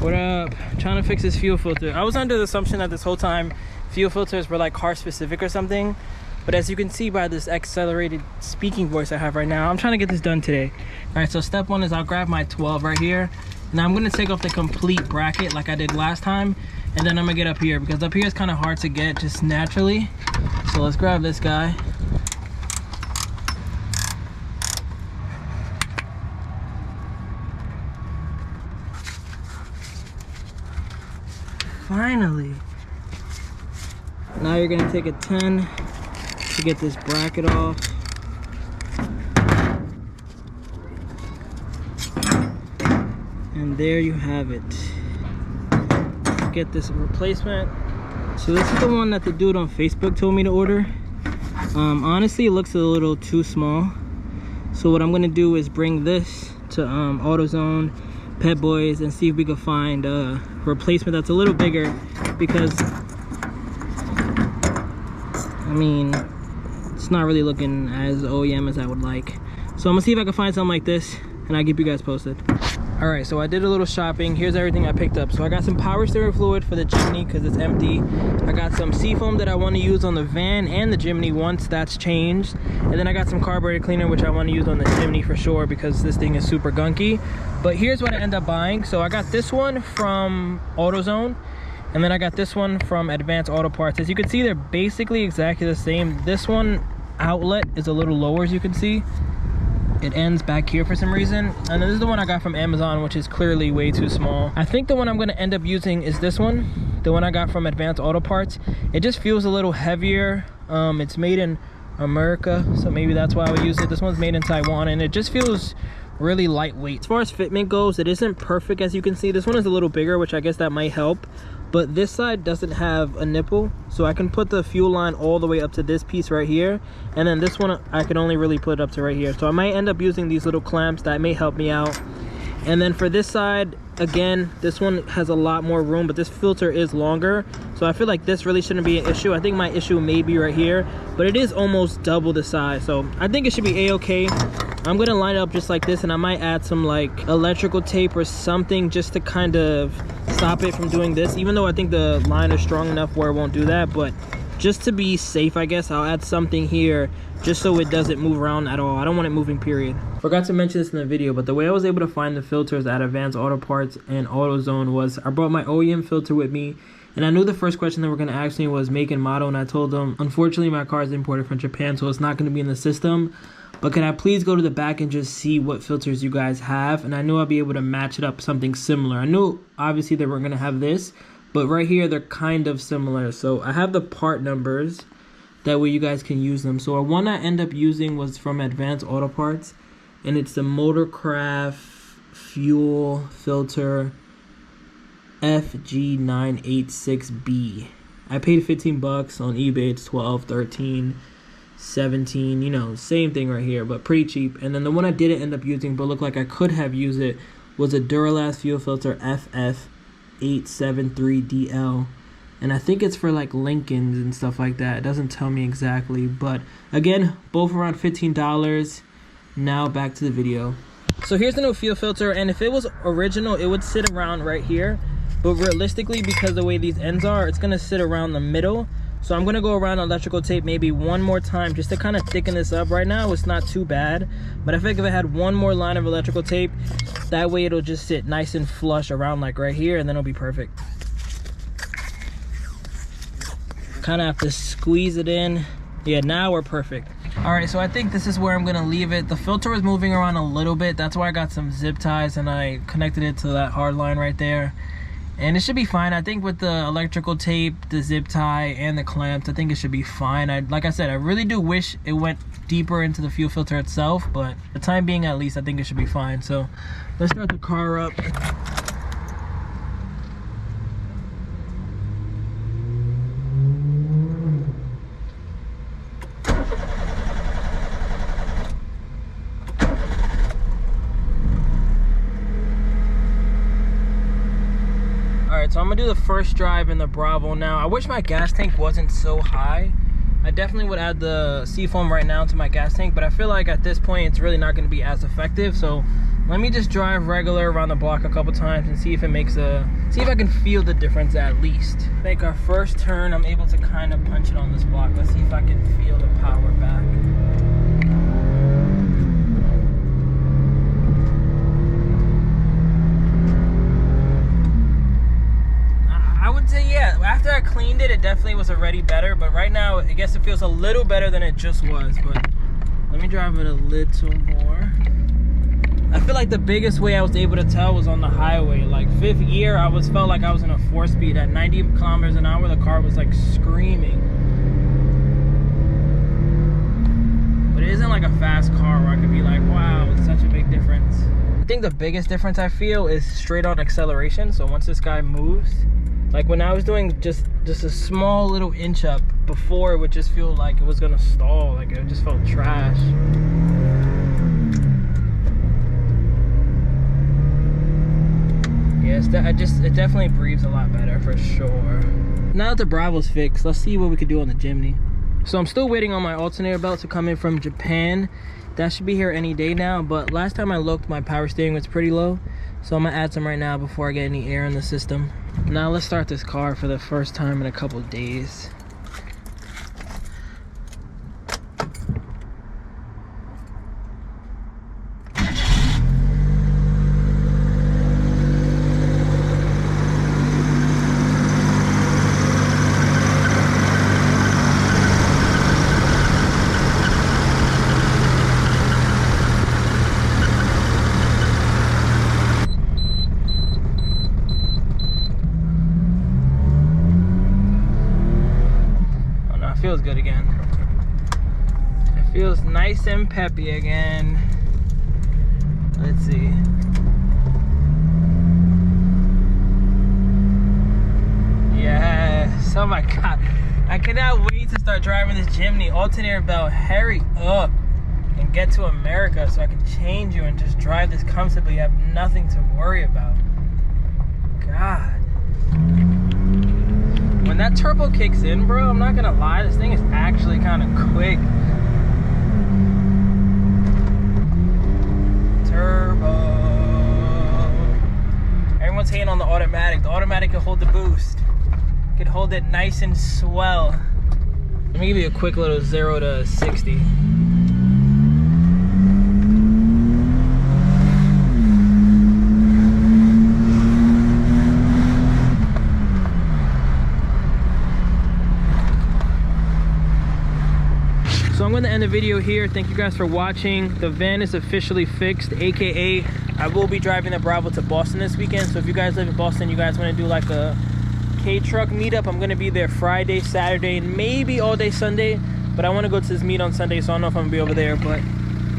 What up? Trying to fix this fuel filter. I was under the assumption that this whole time fuel filters were like car specific or something, but as you can see by this accelerated speaking voice I have right now, I'm trying to get this done today. All right, so step one is I'll grab my 12 right here. Now I'm gonna take off the complete bracket like I did last time, and then I'm gonna get up here because up here is kind of hard to get just naturally. So let's grab this guy. Finally. Now you're gonna take a 10 to get this bracket off. And there you have it. Get this replacement. So this is the one that the dude on Facebook told me to order. Honestly, it looks a little too small. So what I'm gonna do is bring this to AutoZone, Pet Boys, and see if we can find a replacement that's a little bigger, because I mean, it's not really looking as OEM as I would like. So I'm gonna see if I can find something like this, and I'll keep you guys posted. All right, so I did a little shopping. Here's everything I picked up. So I got some power steering fluid for the Jimny because it's empty. I got some seafoam that I want to use on the van and the Jimny once that's changed. And then I got some carburetor cleaner, which I want to use on the Jimny for sure because this thing is super gunky. But here's what I end up buying. So I got this one from AutoZone, and then I got this one from Advanced Auto Parts. As you can see, they're basically exactly the same. This one outlet is a little lower, as you can see. It ends back here for some reason. And then this is the one I got from Amazon, which is clearly way too small. I think the one I'm gonna end up using is this one, the one I got from Advanced Auto Parts. It just feels a little heavier. It's made in America, so maybe that's why I would use it. This one's made in Taiwan, and it just feels really lightweight. As far as fitment goes, it isn't perfect, as you can see. This one is a little bigger, which I guess that might help. But this side doesn't have a nipple, so I can put the fuel line all the way up to this piece right here, and then this one I can only really put it up to right here. So I might end up using these little clamps. That may help me out. And then for this side, again, this one has a lot more room, but this filter is longer, so I feel like this really shouldn't be an issue. I think my issue may be right here, but it is almost double the size, so I think it should be a-okay. I'm gonna line it up just like this, and I might add some like electrical tape or something just to kind of stop it from doing this, even though I think the line is strong enough where it won't do that. But just to be safe, I guess I'll add something here just so it doesn't move around at all. I don't want it moving, period. Forgot to mention this in the video, but the way I was able to find the filters at Advanced Auto Parts and AutoZone was I brought my OEM filter with me, and I knew the first question they were gonna ask me was make and model, and I told them, unfortunately my car is imported from Japan, so it's not gonna be in the system, but can I please go to the back and just see what filters you guys have? And I knew I'd be able to match it up something similar. I knew obviously they weren't gonna have this, but right here they're kind of similar. So I have the part numbers, that way you guys can use them. So one I end up using was from Advanced Auto Parts, and it's the Motorcraft Fuel Filter FG986B. I paid 15 bucks on eBay. It's 12, 13, 17, you know, same thing right here, but pretty cheap. And then the one I didn't end up using but looked like I could have used it was a Duralast Fuel Filter FF873DL. And I think it's for like Lincolns and stuff like that. It doesn't tell me exactly, but again, both around $15. Now back to the video. So here's the new fuel filter, and if it was original, it would sit around right here. But realistically, because of the way these ends are, it's gonna sit around the middle. So I'm gonna go around electrical tape maybe one more time just to kind of thicken this up. Right now, it's not too bad, but I think if I had one more line of electrical tape, that way it'll just sit nice and flush around like right here, and then it'll be perfect. Kind of have to squeeze it in. Yeah, now we're perfect. All right, so I think this is where I'm gonna leave it. The filter was moving around a little bit. That's why I got some zip ties and I connected it to that hard line right there. And it should be fine. I think with the electrical tape, the zip tie, and the clamps, I think it should be fine. Like I said, I really do wish it went deeper into the fuel filter itself, but for the time being at least, I think it should be fine. So let's start the car up. So I'm gonna do the first drive in the Bravo now. I wish my gas tank wasn't so high. I definitely would add the seafoam right now to my gas tank, but I feel like at this point it's really not gonna be as effective. So Let me just drive regular around the block a couple times and see if it makes see if I can feel the difference at least. Make our first turn, I'm able to kind of punch it on this block. Let's see if I can feel the power back. I would say, yeah, after I cleaned it, it definitely was already better, but right now, I guess it feels a little better than it just was, but let me drive it a little more. I feel like the biggest way I was able to tell was on the highway. Like 5th gear, felt like I was in a 4-speed at 90 kilometers an hour. The car was like screaming. But it isn't like a fast car where I could be like, wow, it's such a big difference. I think the biggest difference I feel is straight on acceleration. So once this guy moves, like when I was doing just a small little inch up before, it would just feel like it was gonna stall. Like it just felt trash. Yeah, it definitely breathes a lot better for sure. Now that the Bravo's fixed, let's see what we could do on the Jimny. So I'm still waiting on my alternator belt to come in from Japan. That should be here any day now, but last time I looked, my power steering was pretty low. So I'm gonna add some right now before I get any air in the system. Now let's start this car for the first time in a couple of days. Feels good again. It feels nice and peppy again. Let's see. Yes. Oh my god. I cannot wait to start driving this Jimny. Alternator belt, hurry up and get to America so I can change you and just drive this comfortably. You have nothing to worry about. God. When that turbo kicks in, bro, I'm not gonna lie, this thing is actually kind of quick. Turbo. Everyone's hating on the automatic. The automatic can hold the boost. Can hold it nice and swell. Let me give you a quick little 0 to 60. So I'm going to end the video here. Thank you guys for watching. The van is officially fixed, aka I will be driving the Bravo to Boston this weekend. So if you guys live in Boston, you guys want to do like a K-truck meetup, I'm going to be there Friday, Saturday, and maybe all day Sunday. But I want to go to this meet on Sunday, so I don't know if I'm going to be over there. But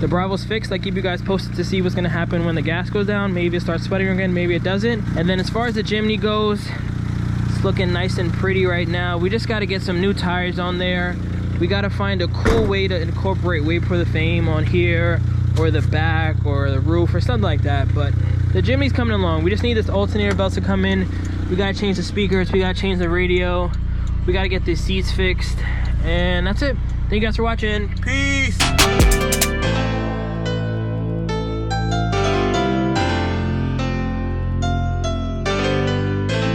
the Bravo's fixed. I keep you guys posted to see what's going to happen when the gas goes down. Maybe it starts sweating again, maybe it doesn't. And then as far as the Jimny goes, it's looking nice and pretty right now. We just got to get some new tires on there. We gotta find a cool way to incorporate WayBeforeTheFame on here, or the back, or the roof, or something like that. But the Jimny's coming along. We just need this alternator belt to come in. We gotta change the speakers, we gotta change the radio, we gotta get these seats fixed, and that's it. Thank you guys for watching. Peace.